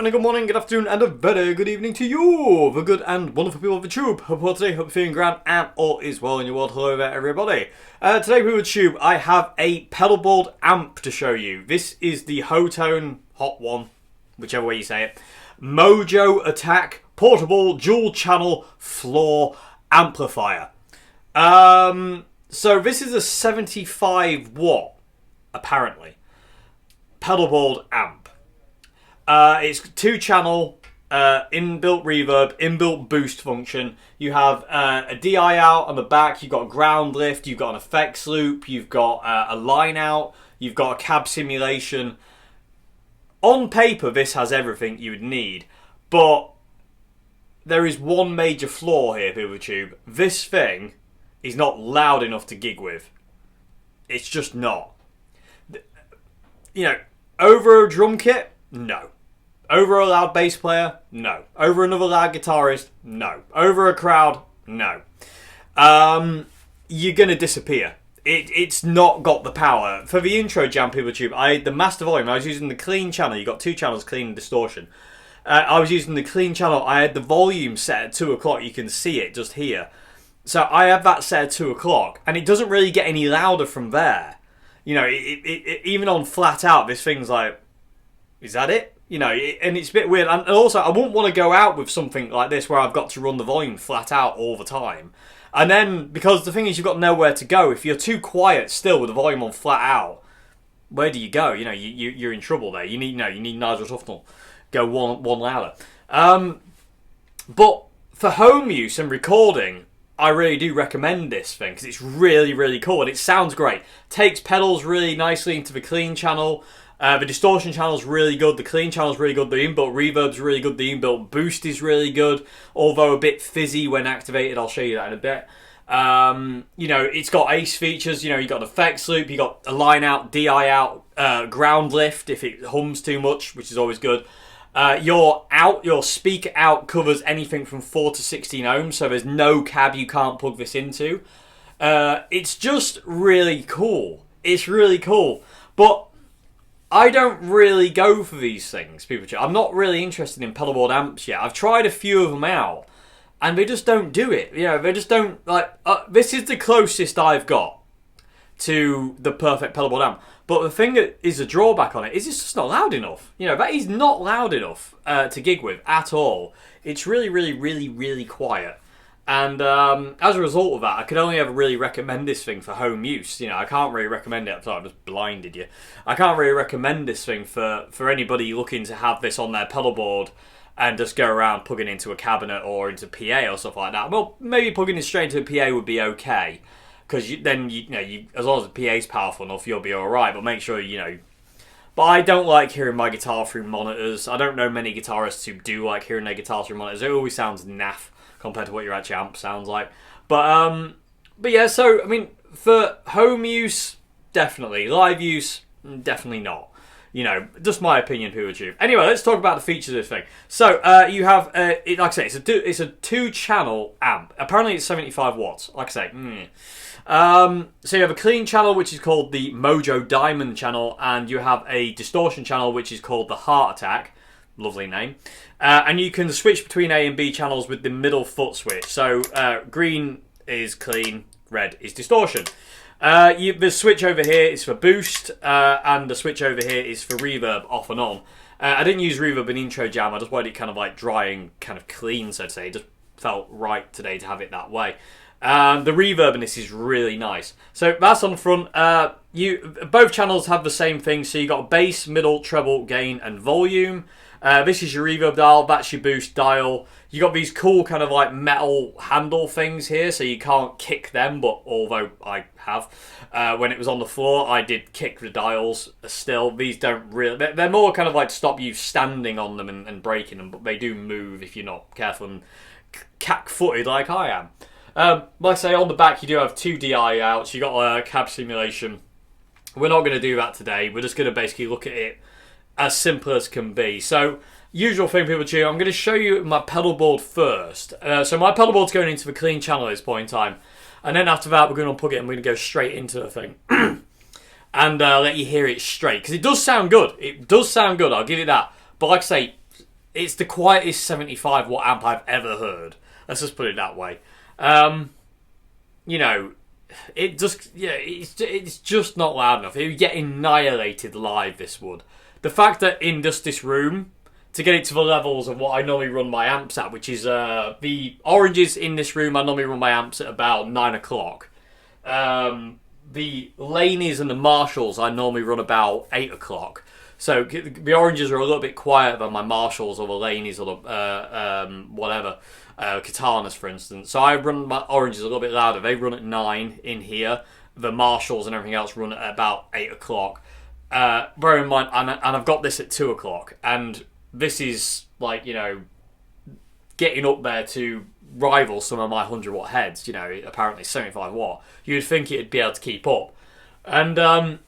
and a good morning, good afternoon, and a very good evening to you, the good and wonderful people of the tube. Hope you're today, hope you're feeling grand, and all is well in your world. Hello there, everybody. Today, people of the tube, I have a pedalboard amp to show you. This is the Hotone, Hot One, whichever way you say it, Mojo Attack Portable Dual Channel Floor Amplifier. So this is a 75 watt, apparently, pedalboard amp. It's 2-channel, inbuilt reverb, inbuilt boost function. You have a DI out on the back, you've got a ground lift, you've got an effects loop, you've got a line out, you've got a cab simulation. On paper, this has everything you would need, but there is one major flaw here, people of the tube. This thing is not loud enough to gig with. It's just not. You know, over a drum kit? No. Over a loud bass player? No. Over another loud guitarist? No. Over a crowd? No. You're going to disappear. It's not got the power. For the intro jam, people of the tube, the master volume, I was using the clean channel. You've got 2 channels, clean and distortion. I was using the clean channel. I had the volume set at 2 o'clock. You can see it just here. So I have that set at 2 o'clock. And it doesn't really get any louder from there. You know, even on flat out, this thing's like, is that it? You know, and it's a bit weird. And also, I wouldn't want to go out with something like this where I've got to run the volume flat out all the time. And then, because the thing is, you've got nowhere to go. If you're too quiet still with the volume on flat out, where do you go? You know, you're in trouble there. You need Nigel Tufnell. Go one louder. But for home use and recording, I really do recommend this thing because it's really, really cool and it sounds great. Takes pedals really nicely into the clean channel. The distortion channel is really good. The clean channel is really good. The inbuilt reverb is really good. The inbuilt boost is really good, although a bit fizzy when activated. I'll show you that in a bit. You know, it's got ace features. You know, you got an effects loop. You got a line out, DI out, ground lift if it hums too much, which is always good. Your speaker out covers anything from 4 to 16 ohms, so there's no cab you can't plug this into. It's just really cool. It's really cool, but I don't really go for these things, people. I'm not really interested in pedalboard amps yet. I've tried a few of them out, and they just don't do it. You know, they just don't, like, this is the closest I've got to the perfect pedalboard amp. But the thing that is a drawback on it is it's just not loud enough. You know, that is not loud enough to gig with at all. It's really, really, really, really quiet. And as a result of that, I could only ever really recommend this thing for home use. You know, I can't really recommend it. I'm sorry, I just blinded you. I can't really recommend this thing for anybody looking to have this on their pedalboard and just go around plugging into a cabinet or into PA or stuff like that. Well, maybe plugging it straight into a PA would be okay. Because then, you know, as long as the PA's powerful enough, you'll be alright. But make sure, you know. But I don't like hearing my guitar through monitors. I don't know many guitarists who do like hearing their guitar through monitors. It always sounds naff compared to what your actual amp sounds like. But yeah, so, I mean, for home use, definitely. Live use, definitely not. You know, just my opinion, people of tube. Anyway, let's talk about the features of this thing. So, you have, like I say, it's a 2-channel amp. Apparently, it's 75 watts. Like I say, so you have a clean channel, which is called the Mojo Diamond channel, and you have a distortion channel, which is called the Heart Attack. Lovely name. And you can switch between A and B channels with the middle foot switch. So, green is clean, red is distortion. The switch over here is for boost, and the switch over here is for reverb, off and on. I didn't use reverb in intro jam, I just wanted it kind of like dry and kind of clean, so to say. It just felt right today to have it that way. The reverb in this is really nice. So that's on the front. Both channels have the same thing, so you got bass, middle, treble, gain, and volume. This is your reverb dial, that's your boost dial. You got these cool kind of like metal handle things here, so you can't kick them, but although I have, when it was on the floor, I did kick the dials still. These don't really, they're more kind of like to stop you standing on them and breaking them, but they do move if you're not careful and cack-footed like I am. Like I say, on the back you do have 2 DI outs, you got a cab simulation. We're not going to do that today, we're just going to basically look at it as simple as can be. So, usual thing, people do, I'm going to show you my pedal board first. So my pedal board's going into the clean channel at this point in time. And then after that, we're going to unplug it and we're going to go straight into the thing. And let you hear it straight. Because it does sound good. It does sound good, I'll give you that. But like I say, it's the quietest 75 watt amp I've ever heard. Let's just put it that way. You know, it just, yeah, it's just not loud enough. It would get annihilated live, this would. The fact that in just this room, to get it to the levels of what I normally run my amps at, which is the oranges in this room, I normally run my amps at about 9 o'clock. The Laneys and the Marshalls I normally run about 8 o'clock. So the oranges are a little bit quieter than my Marshalls or the Laneys or the whatever, Katanas for instance. So I run my oranges a little bit louder. They run at 9 in here. The Marshalls and everything else run at about 8 o'clock. Bear in mind, and I've got this at 2 o'clock, and this is like, you know, getting up there to rival some of my 100 watt heads, you know, apparently 75 watt. You'd think it'd be able to keep up. And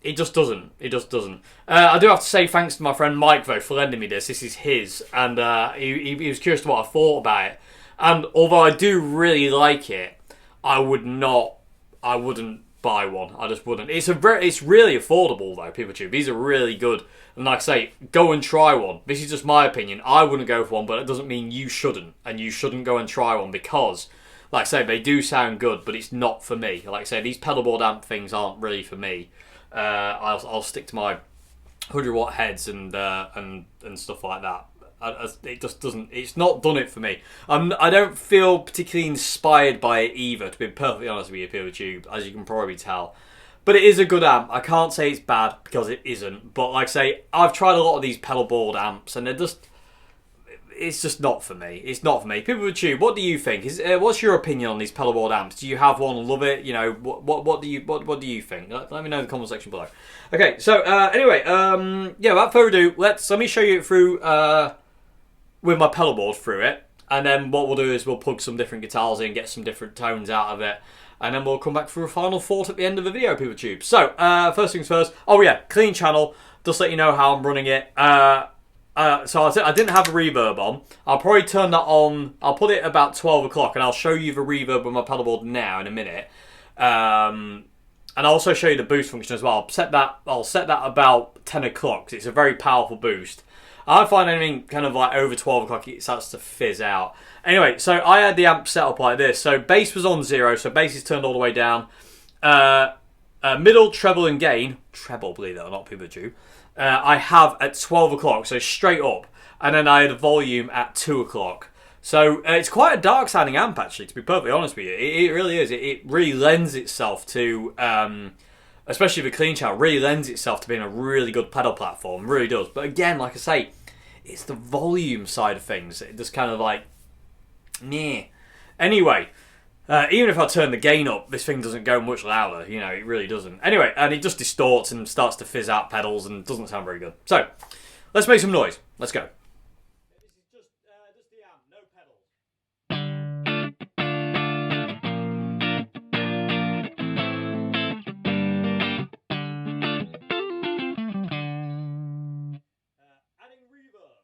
it just doesn't. It just doesn't. I do have to say thanks to my friend Mike, though, for lending me this. This is his. And he was curious to what I thought about it. And although I do really like it, I wouldn't buy one. I just wouldn't. It's really affordable, though, PeopleTube. These are really good. And like I say, go and try one. This is just my opinion. I wouldn't go for one, but it doesn't mean you shouldn't. And you shouldn't go and try one because, like I say, they do sound good, but it's not for me. Like I say, these pedalboard amp things aren't really for me. I'll stick to my 100 watt heads and stuff like that. It just doesn't. It's not done it for me. I don't feel particularly inspired by it either. To be perfectly honest with you, PeopleTube, as you can probably tell. But it is a good amp. I can't say it's bad because it isn't. But like I say, I've tried a lot of these pedalboard amps, and it's just not for me. It's not for me. PeopleTube, what do you think? What's your opinion on these pedalboard amps? Do you have one? Love it? You know, what do you think? Let me know in the comment section below. Okay, so anyway, yeah, without further ado, let me show you it through with my pedalboard through it, and then what we'll do is we'll plug some different guitars in, get some different tones out of it. And then we'll come back for a final thought at the end of the video, PeopleTube. So, first things first. Oh yeah, clean channel. Just let you know how I'm running it. So I didn't have a reverb on. I'll probably turn that on. I'll put it about 12 o'clock, and I'll show you the reverb with my pedalboard now in a minute. And I'll also show you the boost function as well. I'll set that about 10 o'clock, because it's a very powerful boost. I find anything kind of like over 12 o'clock, it starts to fizz out. Anyway, so I had the amp set up like this. So bass was on 0, so bass is turned all the way down. Middle, treble, and gain. Treble, believe it or not, PeopleTube. I have at 12 o'clock, so straight up. And then I had a volume at 2 o'clock. So it's quite a dark sounding amp, actually, to be perfectly honest with you. It really is. It really lends itself to, especially the clean channel, really lends itself to being a really good pedal platform. Really does. But again, like I say, it's the volume side of things. It just kind of like, meh. Anyway, even if I turn the gain up, this thing doesn't go much louder. You know, it really doesn't. Anyway, and it just distorts and starts to fizz out pedals and doesn't sound very good. So, let's make some noise. Let's go. This is just the amp, no pedals. Adding reverb.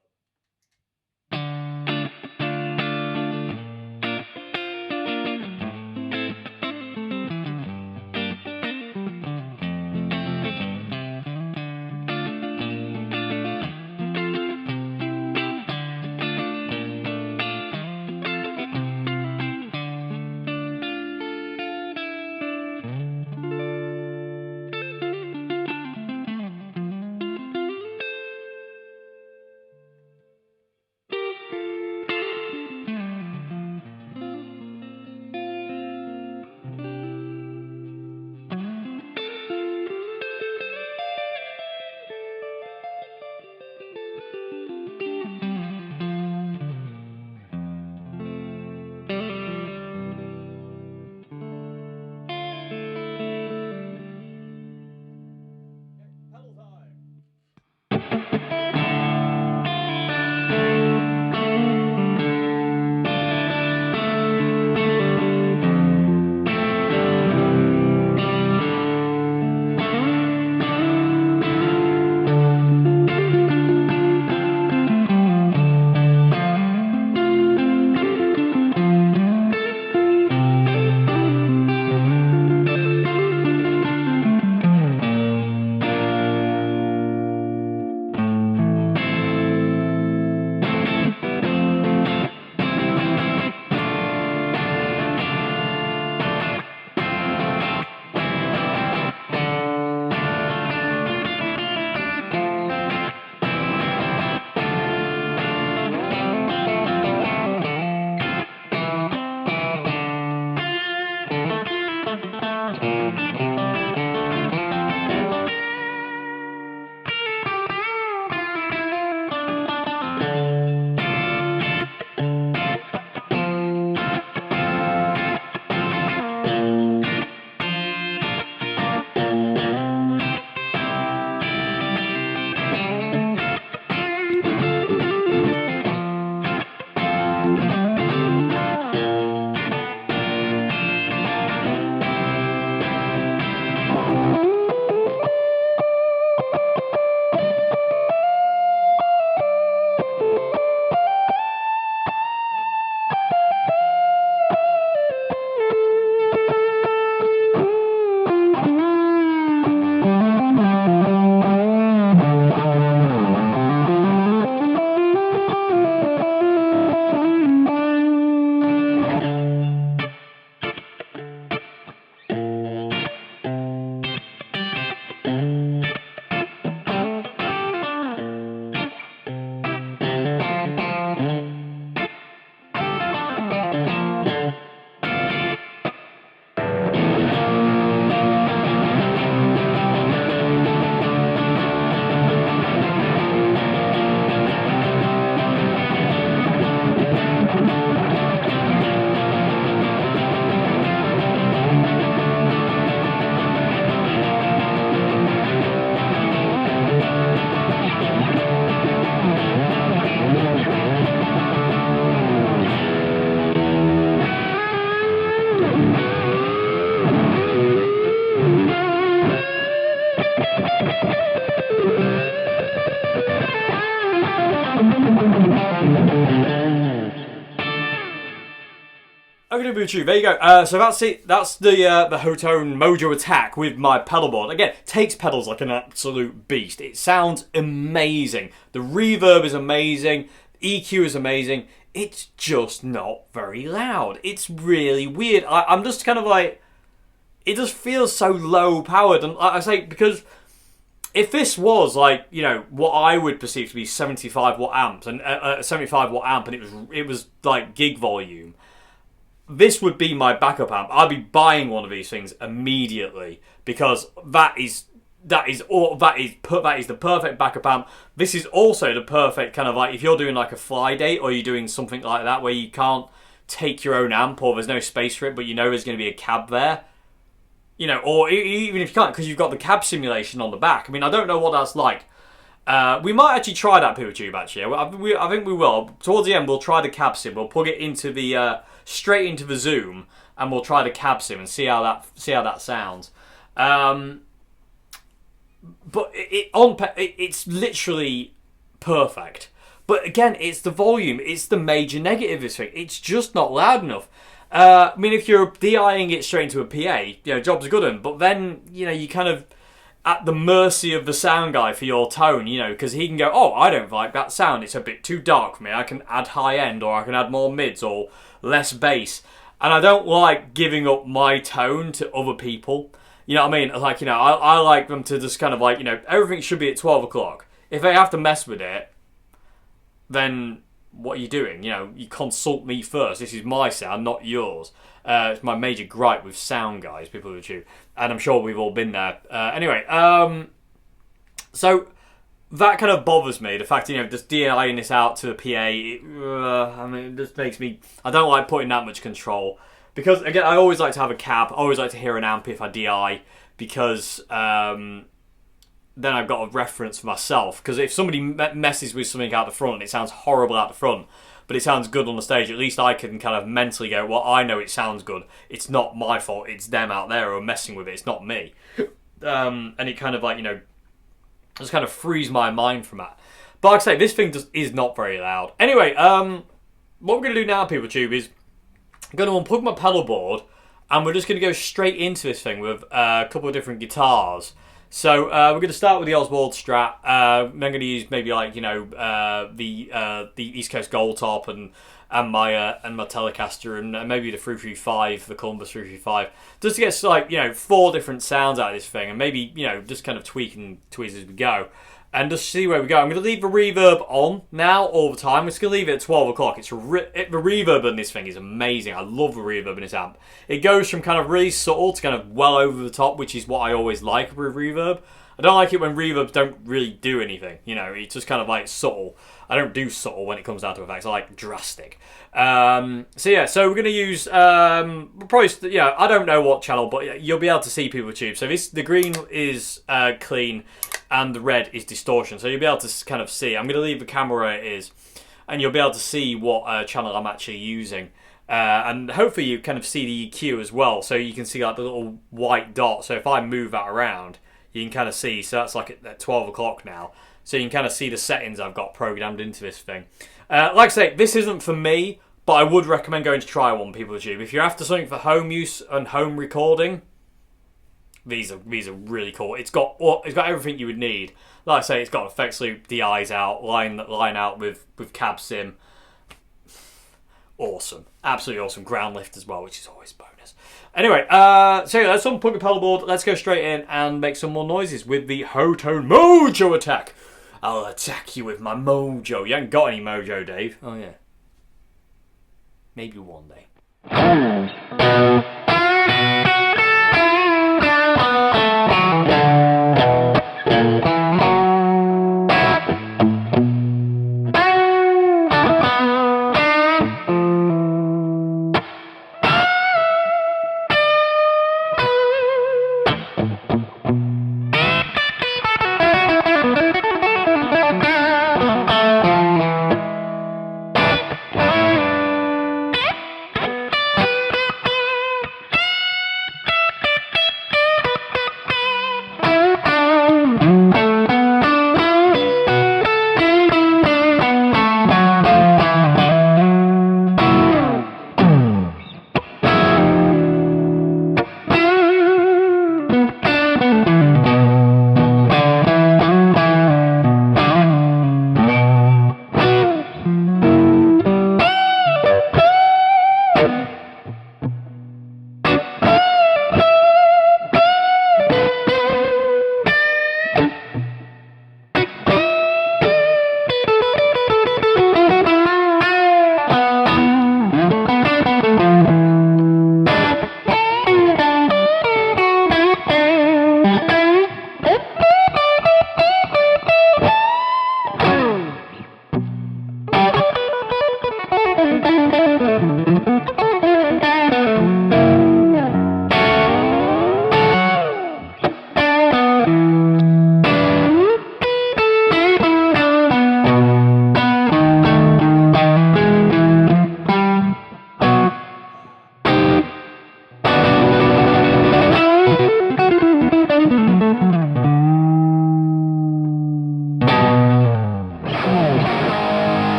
Okay, Buchu, there you go. So that's it. That's the Hotone Mojo attack with my pedal board. Again, takes pedals like an absolute beast. It sounds amazing. The reverb is amazing. EQ is amazing. It's just not very loud. It's really weird. I'm just kind of like, it just feels so low powered. And like I say, because if this was like, you know, what I would perceive to be 75 watt amps and 75 watt amp, and it was like gig volume, this would be my backup amp. I'd be buying one of these things immediately because that is the perfect backup amp. This is also the perfect kind of like if you're doing like a fly date or you're doing something like that where you can't take your own amp or there's no space for it, but you know there's going to be a cab there. You know, or even if you can't because you've got the cab simulation on the back. I mean, I don't know what that's like. We might actually try that, PeopleTube, actually. I think we will. Towards the end, we'll try the cab sim. We'll plug it into the straight into the Zoom, and we'll try the cab sim and see how that sounds. But it's literally perfect. But again, it's the volume. It's the major negative of this thing. It's just not loud enough. I mean, if you're DIing it straight into a PA, you know, job's a good one. But then, you know, you kind of at the mercy of the sound guy for your tone, you know, because he can go, oh, I don't like that sound. It's a bit too dark for me. I can add high end, or I can add more mids, or less bass. And I don't like giving up my tone to other people. You know what I mean? Like, you know, I like them to just kind of like, you know, everything should be at 12 o'clock. If they have to mess with it, then what are you doing? You know, you consult me first. This is my sound, not yours. It's my major gripe with sound guys, people who chew. And I'm sure we've all been there. Anyway, so that kind of bothers me. The fact, you know, just DIing this out to a PA, I mean, it just makes me... I don't like putting that much control. Because, again, I always like to have a cab. I always like to hear an amp if I DI. Because then I've got a reference for myself. Because if somebody messes with something out the front and it sounds horrible out the front, but it sounds good on the stage, at least I can kind of mentally go, well, I know it sounds good. It's not my fault. It's them out there who are messing with it. It's not me. And it kind of like, you know, just kind of frees my mind from that. But like I say, this thing just is not very loud. Anyway, what we're going to do now, PeopleTube, is I'm going to unplug my pedal board and we're just going to go straight into this thing with a couple of different guitars. So we're going to start with the Oswald Strat. I'm going to use maybe like, you know, the East Coast Gold Top and my Telecaster and maybe the 335, the Columbus 335, just to get like, you know, 4 different sounds out of this thing and maybe, you know, just kind of tweak and tweeze as we go. and just see where we go. I'm going to leave the reverb on now all the time. I'm just going to leave it at 12 o'clock. The reverb in this thing is amazing. I love the reverb in this amp. It goes from kind of really subtle to kind of well over the top, which is what I always like with reverb. I don't like it when reverbs don't really do anything. You know, it's just kind of like subtle. I don't do subtle when it comes down to effects. I like drastic. So we're going to use probably, I don't know what channel, but you'll be able to see people tube. So the green is clean and the red is distortion. So you'll be able to kind of see. I'm going to leave the camera where it is, and you'll be able to see what channel I'm actually using. And hopefully you kind of see the EQ as well, so you can see like the little white dot. So if I move that around, you can kind of see. So that's like at 12 o'clock now. So you can kind of see the settings I've got programmed into this thing. Like I say, this isn't for me, but I would recommend going to try one, people tube. If you're after something for home use and home recording, these are really cool. It's got everything you would need. Like I say, it's got effects loop, DIs out, line out with cab sim. Awesome, absolutely awesome. Ground lift as well, which is always a bonus. Anyway, let's unplug the pedal board. Let's go straight in and make some more noises with the Hotone Mojo attack. I'll attack you with my Mojo. You haven't got any Mojo, Dave. Oh yeah, maybe one day.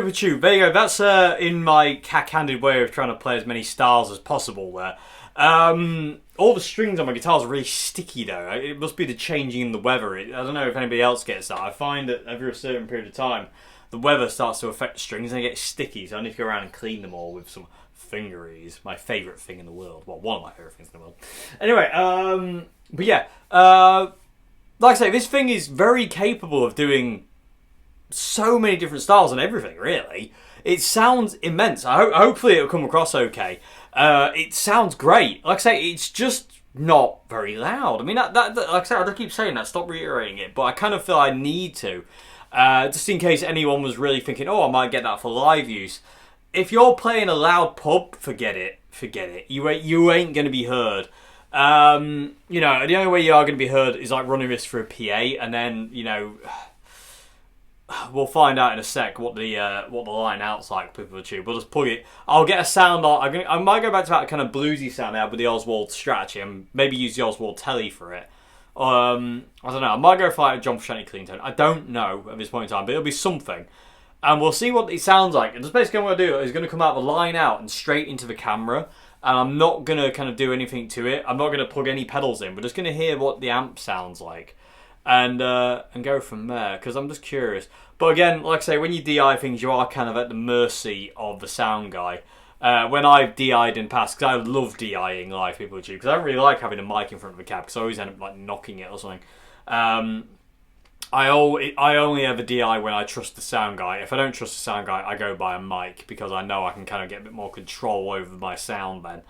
People Chew. There you go. That's in my cack-handed way of trying to play as many styles as possible there. All the strings on my guitars are really sticky though. It must be the changing in the weather. I don't know if anybody else gets that. I find that over a certain period of time, the weather starts to affect the strings and they get sticky. So I need to go around and clean them all with some fingeries. My favourite thing in the world. Well, one of my favourite things in the world. Anyway, but yeah. Like I say, this thing is very capable of doing so many different styles and everything, really. It sounds immense. Hopefully it'll come across okay. It sounds great. Like I say, it's just not very loud. I mean, that like I say, I keep saying that, stop reiterating it, but I kind of feel I need to. Just in case anyone was really thinking, oh, I might get that for live use. If you're playing a loud pub, forget it. You ain't going to be heard. You know, the only way you are going to be heard is like running this through a PA, and then, you know, we'll find out in a sec what the line out's like. People will tube. We'll just plug it. I'll get a sound. I might go back to that kind of bluesy sound there with the Oswald Strat, and maybe use the Oswald Tele for it. I don't know. I might go for like a John Frusciante clean tone. I don't know at this point in time, but it'll be something. And we'll see what it sounds like. And just basically what I'm going to do is going to come out the line out and straight into the camera. And I'm not going to kind of do anything to it. I'm not going to plug any pedals in. We're just going to hear what the amp sounds like. And go from there, because I'm just curious. But again, like I say, when you DI things, you are kind of at the mercy of the sound guy. When I've DI'd in past, because I love DIing live people too, because I don't really like having a mic in front of a cab, because I always end up like knocking it or something. I only ever DI when I trust the sound guy. If I don't trust the sound guy, I go by a mic, because I know I can kind of get a bit more control over my sound then.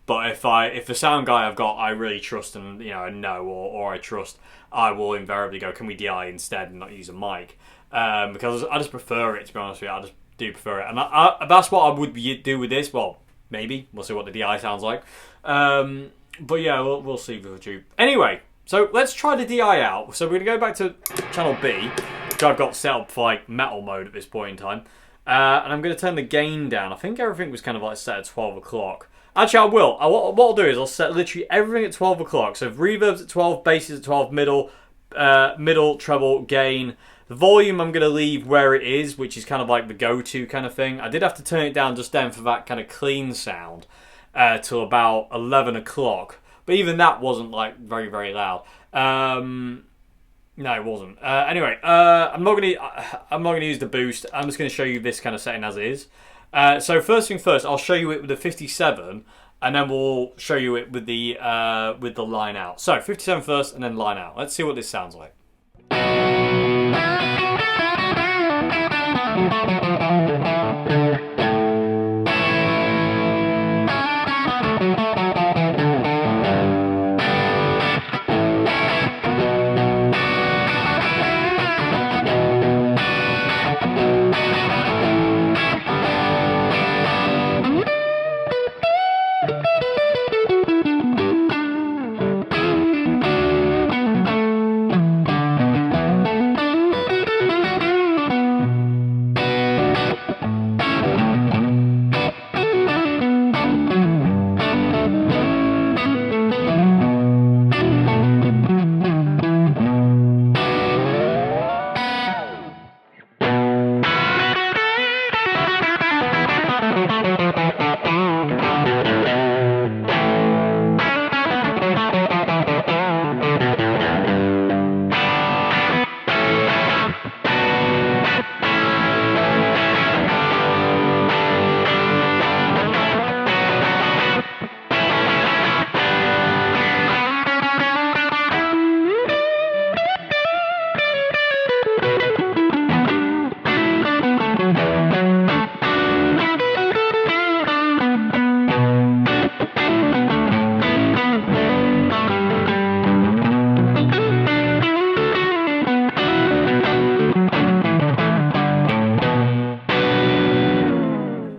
But if the sound guy I've got I really trust and I know or I trust, I will invariably go, can we DI instead and not use a mic? Because I just prefer it, to be honest with you. I just do prefer it, and that's what I would do with this. Well, maybe we'll see what the DI sounds like. But yeah, we'll see with YouTube. Anyway, so let's try the DI out. So we're gonna go back to channel B, which I've got set up for like metal mode at this point in time, and I'm gonna turn the gain down. I think everything was kind of like set at 12 o'clock. Actually, I will. What I'll do is I'll set literally everything at 12 o'clock. So if reverb's at 12, bass is at 12, middle, treble, gain. The volume I'm going to leave where it is, which is kind of like the go-to kind of thing. I did have to turn it down just then for that kind of clean sound till about 11 o'clock. But even that wasn't like very, very loud. No, it wasn't. Anyway, I'm not gonna use the boost. I'm just going to show you this kind of setting as it is. So first thing first, I'll show you it with the 57, and then we'll show you it with the line out. So 57 first, and then line out. Let's see what this sounds like.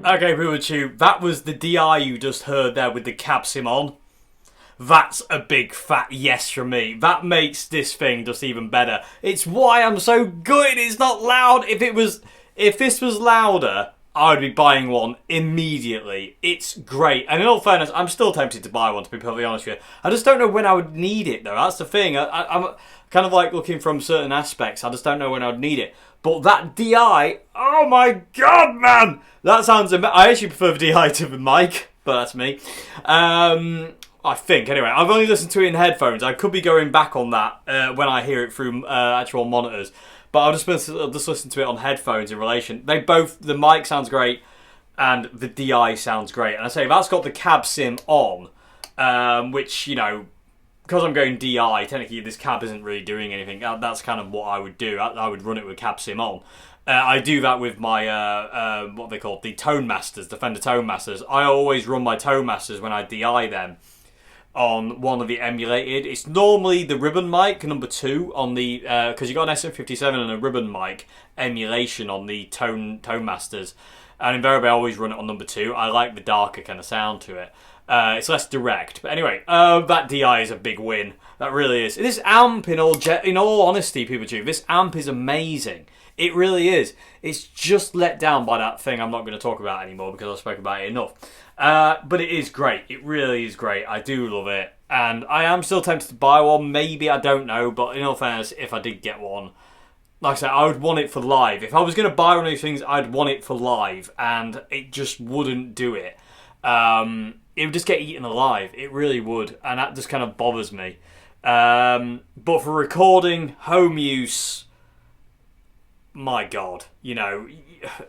Okay, Ruichu, that was the DI you just heard there with the cab sim on. That's a big fat yes from me. That makes this thing just even better. It's why I'm so good. It's not loud. If this was louder, I would be buying one immediately. It's great. And in all fairness, I'm still tempted to buy one, to be perfectly honest with you. I just don't know when I would need it, though. That's the thing. I'm kind of like looking from certain aspects. I just don't know when I would need it. But that DI, oh my god, man! That sounds I actually prefer the DI to the mic, but that's me. I think, anyway. I've only listened to it in headphones. I could be going back on that when I hear it through actual monitors. But I'll just listen to it on headphones in relation. The mic sounds great and the DI sounds great. And I say, that's got the cab sim on, which, you know, because I'm going DI, technically this cab isn't really doing anything. That's kind of what I would do. I would run it with cab sim on. I do that with my, what they call the Tone Masters, the Fender Tone Masters. I always run my Tone Masters when I DI them on one of the emulated. It's normally the ribbon mic, number 2, on the, because you got an SM57 and a ribbon mic emulation on the Tone Masters. And invariably I always run it on number 2. I like the darker kind of sound to it. It's less direct. But anyway, that DI is a big win. That really is. This amp, in all honesty, people too, this amp is amazing. It really is. It's just let down by that thing I'm not going to talk about anymore because I spoke about it enough. But it is great. It really is great. I do love it. And I am still tempted to buy one. Maybe, I don't know. But in all fairness, if I did get one, like I said, I would want it for live. If I was going to buy one of these things, I'd want it for live. And it just wouldn't do it. It would just get eaten alive. It really would. And that just kind of bothers me. But for recording, home use, my God, you know,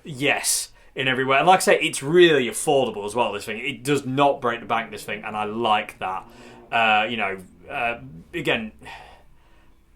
yes, in every way. And like I say, it's really affordable as well, this thing. It does not break the bank, this thing, and I like that. You know, again,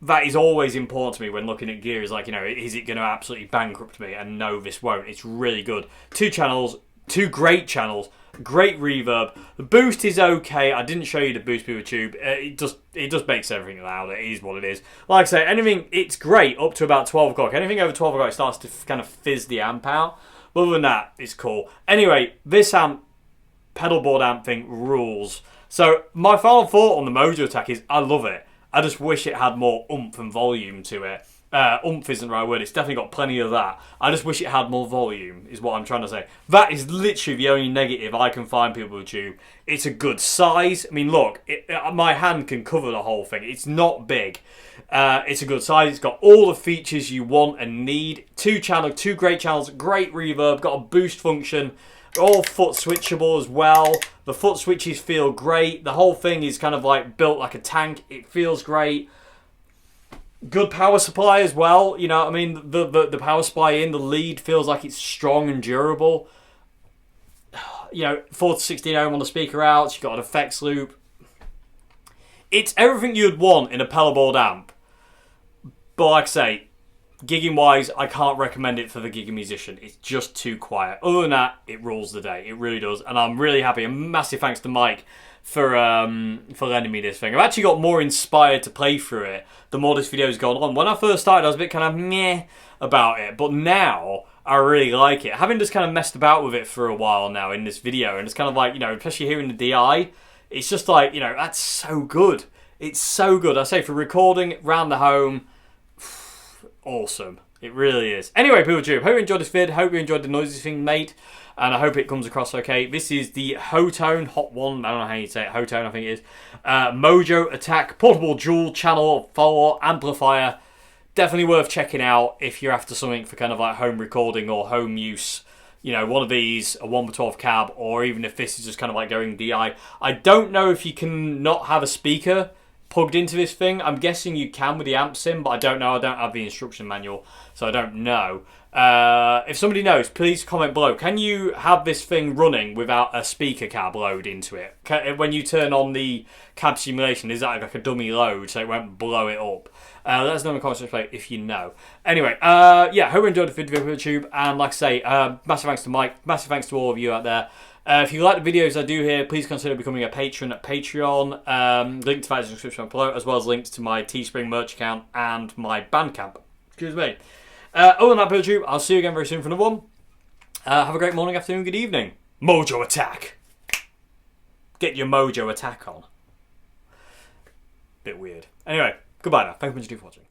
that is always important to me when looking at gear, is like, you know, is it going to absolutely bankrupt me? And no, this won't. It's really good. 2 channels, 2 great channels, great reverb. The boost is okay. I didn't show you the boost with tube. It just makes everything louder. It is what it is. Like I say, anything, it's great up to about 12 o'clock. Anything over 12 o'clock, it starts to kind of fizz the amp out. But other than that, it's cool. Anyway, this amp, pedal board amp thing rules. So my final thought on the Mojo Attack is I love it. I just wish it had more oomph and volume to it. Oomph isn't the right word. It's definitely got plenty of that. I just wish it had more volume, is what I'm trying to say. That is literally the only negative I can find, people with tube. It's a good size. I mean, look, my hand can cover the whole thing. It's not big. It's a good size. It's got all the features you want and need. 2 great channels, great reverb, got a boost function. All foot switchable as well. The foot switches feel great. The whole thing is kind of like built like a tank. It feels great. Good power supply as well. You know what I mean? The power supply in the lead feels like it's strong and durable. You know, 4 to 16 ohm on the speaker outs. You've got an effects loop. It's everything you'd want in a pedal board amp. But like I say, gigging wise, I can't recommend it for the gigging musician. It's just too quiet. Other than that, it rules the day. It really does. And I'm really happy. A massive thanks to Mike for lending me this thing. I've actually got more inspired to play through it the more this video's gone on. When I first started, I was a bit kind of meh about it. But now, I really like it. Having just kind of messed about with it for a while now in this video, and it's kind of like, you know, especially hearing the DI, it's just like, you know, that's so good. It's so good. I say, for recording, round the home, awesome. It really is. Anyway, people, hope you enjoyed this vid. Hope you enjoyed the noises thing, mate. And I hope it comes across okay. This is the Hotone, Hot One, I don't know how you say it, Hotone I think it is. Mojo Attack, portable dual channel 4 amplifier. Definitely worth checking out if you're after something for kind of like home recording or home use. You know, one of these, a 1x12 cab, or even if this is just kind of like going DI. I don't know if you can not have a speaker plugged into this thing. I'm guessing you can with the amp sim, but I don't know. I don't have the instruction manual, so I don't know. If somebody knows, please comment below. Can you have this thing running without a speaker cab load into it? When you turn on the cab simulation, is that like a dummy load so it won't blow it up? Let us know in the comments below if you know. Anyway, yeah, hope you enjoyed the video for YouTube. And like I say, massive thanks to Mike. Massive thanks to all of you out there. If you like the videos I do here, please consider becoming a patron at Patreon. Link to that is in the description below, as well as links to my Teespring merch account and my Bandcamp. Excuse me. Other than that, YouTube, I'll see you again very soon for another one. Have a great morning, afternoon, good evening. Mojo Attack. Get your Mojo Attack on. Bit weird. Anyway, goodbye now. Thank you for watching.